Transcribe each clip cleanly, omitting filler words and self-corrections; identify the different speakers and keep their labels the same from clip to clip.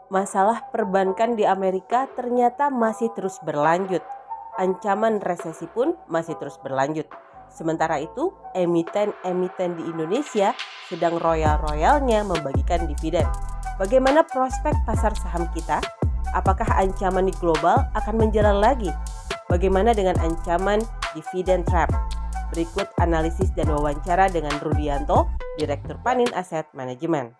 Speaker 1: masalah perbankan di Amerika ternyata masih terus berlanjut. Ancaman resesi pun masih terus berlanjut. Sementara itu, emiten-emiten di Indonesia sedang royal-royalnya membagikan dividen. Bagaimana prospek pasar saham kita? Apakah ancaman di global akan menjalan lagi? Bagaimana dengan ancaman dividen trap? Berikut analisis dan wawancara dengan Rudianto, Direktur Panin Asset Management.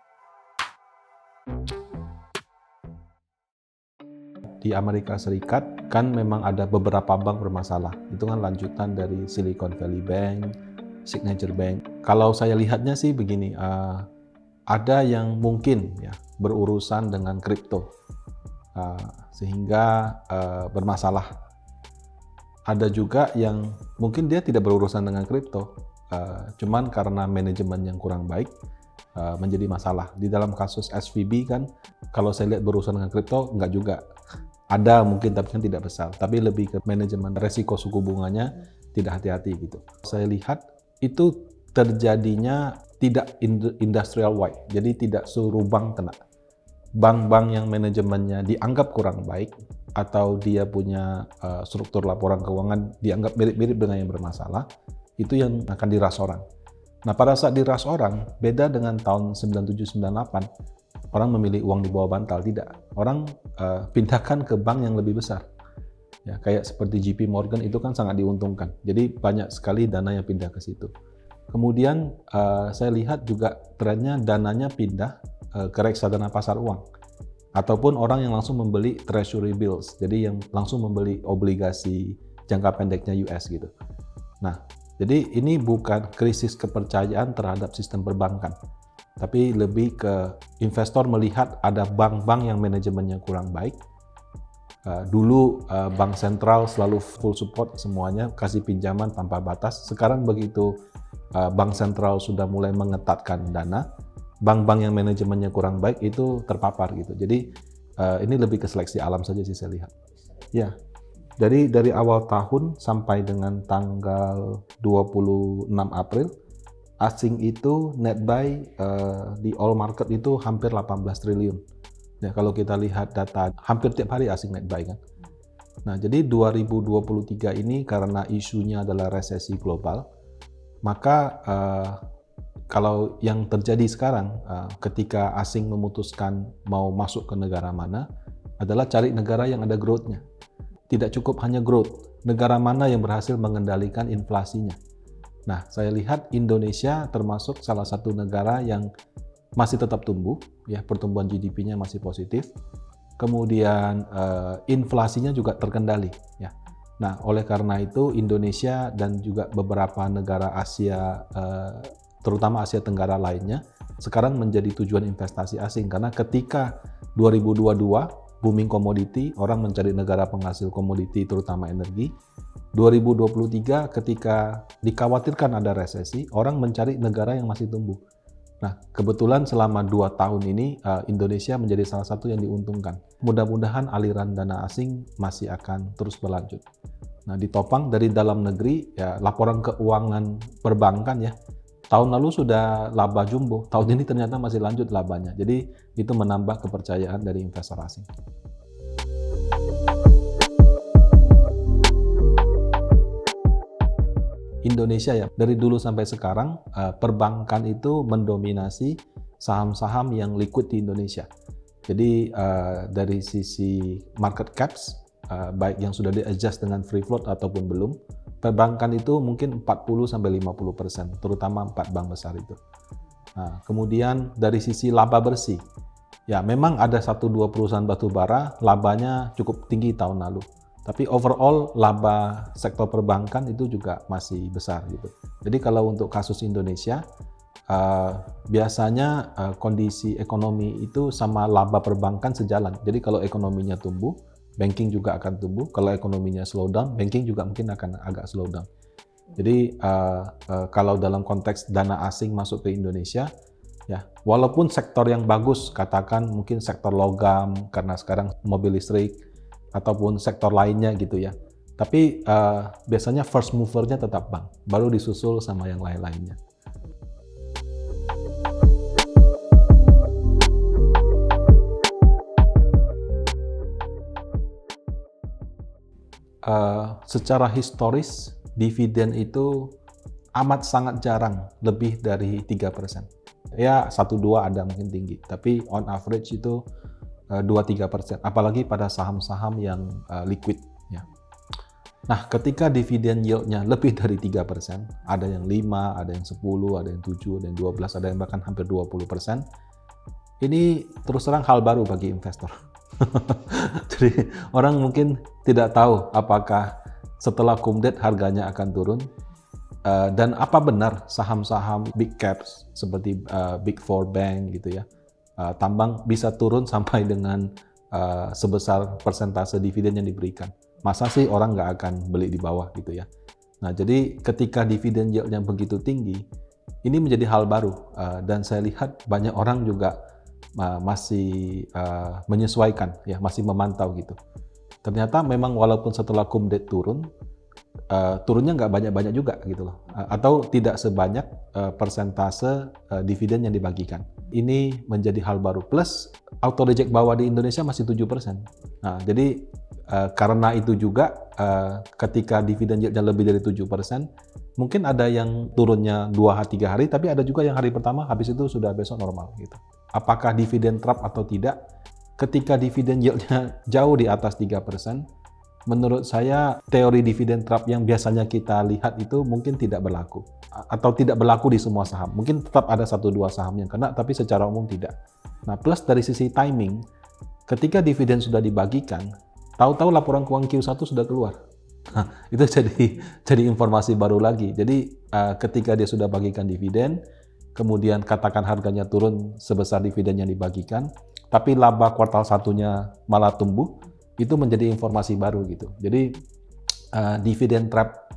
Speaker 2: Di Amerika Serikat kan memang ada beberapa bank bermasalah. Itu kan lanjutan dari Silicon Valley Bank, Signature Bank. Kalau saya lihatnya sih begini, ada yang mungkin ya berurusan dengan kripto, sehingga bermasalah. Ada juga yang mungkin dia tidak berurusan dengan kripto, cuman karena manajemen yang kurang baik menjadi masalah. Di dalam kasus SVB kan, kalau saya lihat berurusan dengan kripto, enggak juga. Ada mungkin, tapi kan tidak besar. Tapi lebih ke manajemen resiko suku bunganya tidak hati-hati gitu. Saya lihat itu terjadinya tidak industrial wide, jadi tidak seluruh bank kena. Bank-bank yang manajemennya dianggap kurang baik atau dia punya struktur laporan keuangan dianggap mirip-mirip dengan yang bermasalah, itu yang akan diras orang. Nah, pada saat diras orang, beda dengan tahun 97-98, orang memilih uang di bawah bantal, tidak. Orang pindahkan ke bank yang lebih besar. Ya, kayak seperti JP Morgan itu kan sangat diuntungkan. Jadi banyak sekali dana yang pindah ke situ. Kemudian saya lihat juga trennya dananya pindah ke reksadana pasar uang. Ataupun orang yang langsung membeli treasury bills, jadi yang langsung membeli obligasi jangka pendeknya US gitu. Nah, jadi ini bukan krisis kepercayaan terhadap sistem perbankan, tapi lebih ke investor melihat ada bank-bank yang manajemennya kurang baik. Dulu bank sentral selalu full support semuanya, kasih pinjaman tanpa batas. Sekarang begitu bank sentral sudah mulai mengetatkan dana, bank-bank yang manajemennya kurang baik itu terpapar gitu. Jadi ini lebih ke seleksi alam saja sih saya lihat. Ya, dari awal tahun sampai dengan tanggal 26 April, asing itu net buy di all market itu hampir 18 triliun. Ya, kalau kita lihat data, hampir tiap hari asing net buy kan. Nah, jadi 2023 ini karena isunya adalah resesi global, maka kalau yang terjadi sekarang ketika asing memutuskan mau masuk ke negara mana adalah cari negara yang ada growth-nya. Tidak cukup hanya growth, negara mana yang berhasil mengendalikan inflasinya. Nah, saya lihat Indonesia termasuk salah satu negara yang masih tetap tumbuh, ya, pertumbuhan GDP-nya masih positif. Kemudian inflasinya juga terkendali, ya. Nah, oleh karena itu Indonesia dan juga beberapa negara Asia, terutama Asia Tenggara lainnya, sekarang menjadi tujuan investasi asing karena ketika 2022 booming komoditi, orang mencari negara penghasil komoditi terutama energi. 2023 ketika dikhawatirkan ada resesi, orang mencari negara yang masih tumbuh. Nah, kebetulan selama 2 tahun ini Indonesia menjadi salah satu yang diuntungkan. Mudah-mudahan aliran dana asing masih akan terus berlanjut. Nah, ditopang dari dalam negeri, ya, laporan keuangan perbankan ya, tahun lalu sudah laba jumbo, tahun ini ternyata masih lanjut labanya. Jadi itu menambah kepercayaan dari investor asing. Indonesia ya, dari dulu sampai sekarang perbankan itu mendominasi saham-saham yang liquid di Indonesia. Jadi dari sisi market caps, baik yang sudah di-adjust dengan free float ataupun belum, perbankan itu mungkin 40-50%, terutama 4 bank besar itu. Nah, kemudian dari sisi laba bersih, ya memang ada 1-2 perusahaan batubara labanya cukup tinggi tahun lalu. Tapi overall laba sektor perbankan itu juga masih besar gitu. Jadi kalau untuk kasus Indonesia, biasanya kondisi ekonomi itu sama laba perbankan sejalan. Jadi kalau ekonominya tumbuh, banking juga akan tumbuh. Kalau ekonominya slow down, banking juga mungkin akan agak slow down. Jadi kalau dalam konteks dana asing masuk ke Indonesia, ya walaupun sektor yang bagus, katakan mungkin sektor logam karena sekarang mobil listrik, ataupun sektor lainnya gitu ya. Tapi biasanya first mover-nya tetap bank, baru disusul sama yang lain-lainnya. secara historis dividen itu amat sangat jarang lebih dari 3%. Ya 1-2 ada mungkin tinggi, tapi on average itu 2-3%, apalagi pada saham-saham yang liquid ya. Nah, ketika dividen yield-nya lebih dari 3%, ada yang 5, ada yang 10, ada yang 7, ada yang 12, ada yang bahkan hampir 20%, ini terus terang hal baru bagi investor. Jadi orang mungkin tidak tahu apakah setelah kumdet harganya akan turun, dan apa benar saham-saham big caps seperti big four bank gitu ya, tambang bisa turun sampai dengan sebesar persentase dividen yang diberikan. Masa sih orang nggak akan beli di bawah gitu ya. Nah, jadi ketika dividen yield-nya begitu tinggi, ini menjadi hal baru, dan saya lihat banyak orang juga masih menyesuaikan ya, masih memantau gitu. Ternyata memang walaupun setelah kumdet turun, turunnya nggak banyak-banyak juga gitu loh, atau tidak sebanyak persentase dividen yang dibagikan. Ini menjadi hal baru, plus auto reject bawah di Indonesia masih 7%. Nah, jadi karena itu juga ketika dividen yieldnya lebih dari 7%, mungkin ada yang turunnya 2-3 hari, tapi ada juga yang hari pertama habis itu sudah besok normal gitu. Apakah dividen trap atau tidak? Ketika dividen yieldnya jauh di atas 3%, menurut saya teori dividen trap yang biasanya kita lihat itu mungkin tidak berlaku, atau tidak berlaku di semua saham. Mungkin tetap ada 1-2 saham yang kena, tapi secara umum tidak. Nah, plus dari sisi timing, ketika dividen sudah dibagikan, tahu-tahu laporan keuangan Q1 sudah keluar. Nah, itu jadi informasi baru lagi. Jadi ketika dia sudah bagikan dividen, kemudian katakan harganya turun sebesar dividen yang dibagikan, tapi laba kuartal 1-nya malah tumbuh, itu menjadi informasi baru gitu. Jadi dividen trap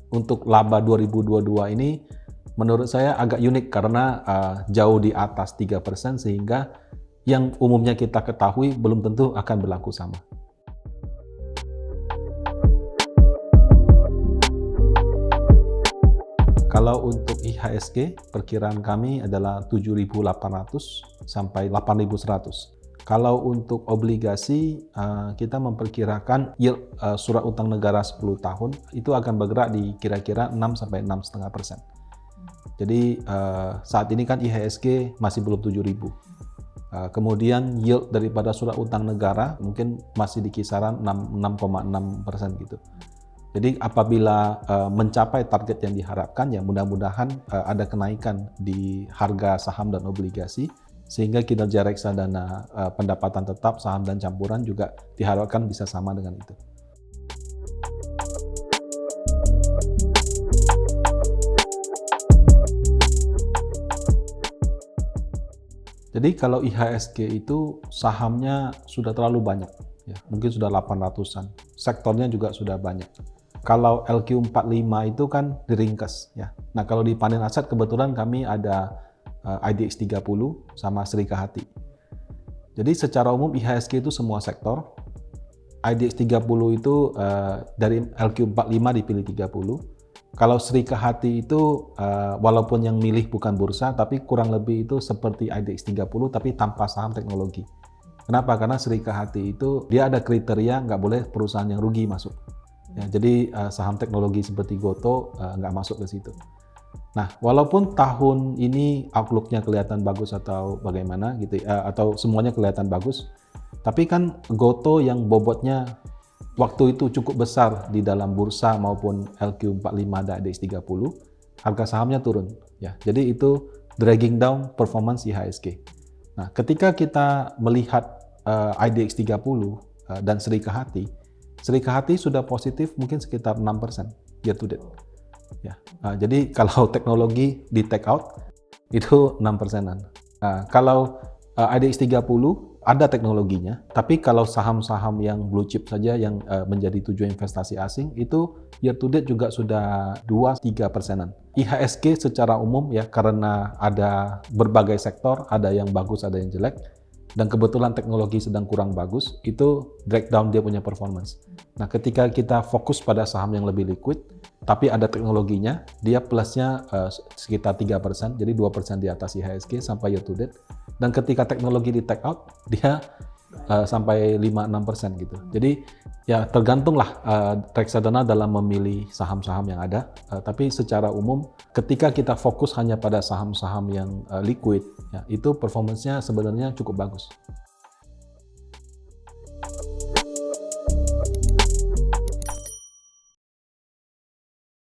Speaker 2: untuk laba 2022 ini menurut saya agak unik karena jauh di atas 3%, sehingga yang umumnya kita ketahui belum tentu akan berlaku sama. Kalau untuk IHSG, perkiraan kami adalah 7.800 sampai 8.100. Kalau untuk obligasi, kita memperkirakan yield surat utang negara 10 tahun itu akan bergerak di kira-kira 6 sampai 6,5%. Jadi saat ini kan IHSG masih belum 7.000. Kemudian yield daripada surat utang negara mungkin masih di kisaran 6,6% gitu. Jadi apabila mencapai target yang diharapkan, ya mudah-mudahan ada kenaikan di harga saham dan obligasi, sehingga kinerja reksadana pendapatan tetap, saham dan campuran juga diharapkan bisa sama dengan itu. Jadi kalau IHSG itu sahamnya sudah terlalu banyak, ya, mungkin sudah 800-an. Sektornya juga sudah banyak. Kalau LQ45 itu kan diringkas ya. Nah, kalau di Panin Aset kebetulan kami ada IDX 30 sama Serika Hati. Jadi secara umum IHSG itu semua sektor. IDX 30 itu dari LQ45 dipilih 30. Kalau Serika Hati itu walaupun yang milih bukan bursa, tapi kurang lebih itu seperti IDX 30 tapi tanpa saham teknologi. Kenapa? Karena Serika Hati itu dia ada kriteria nggak boleh perusahaan yang rugi masuk. Ya, jadi saham teknologi seperti Goto nggak masuk ke situ. Nah, walaupun tahun ini outlook-nya kelihatan bagus atau bagaimana gitu, atau semuanya kelihatan bagus, tapi kan Goto yang bobotnya waktu itu cukup besar di dalam bursa maupun LQ45 dan IDX 30, harga sahamnya turun. Ya, jadi itu dragging down performance IHSG. Nah, ketika kita melihat IDX 30 dan Serika Hati sudah positif mungkin sekitar 6% year to date. Ya, jadi kalau teknologi di take out itu 6%-an. Kalau IDX 30 ada teknologinya, tapi kalau saham-saham yang blue chip saja yang menjadi tujuan investasi asing itu year to date juga sudah 2-3%-an. IHSG secara umum ya, karena ada berbagai sektor, ada yang bagus, ada yang jelek, dan kebetulan teknologi sedang kurang bagus, itu drag down dia punya performance. Nah, ketika kita fokus pada saham yang lebih liquid, tapi ada teknologinya, dia plusnya sekitar 3%, jadi 2% di atas IHSG sampai year to date. Dan ketika teknologi di take out, dia sampai 5-6% gitu. Jadi ya tergantunglah reksadana dalam memilih saham-saham yang ada. Tapi secara umum ketika kita fokus hanya pada saham-saham yang liquid, ya, itu performance-nya sebenarnya cukup bagus.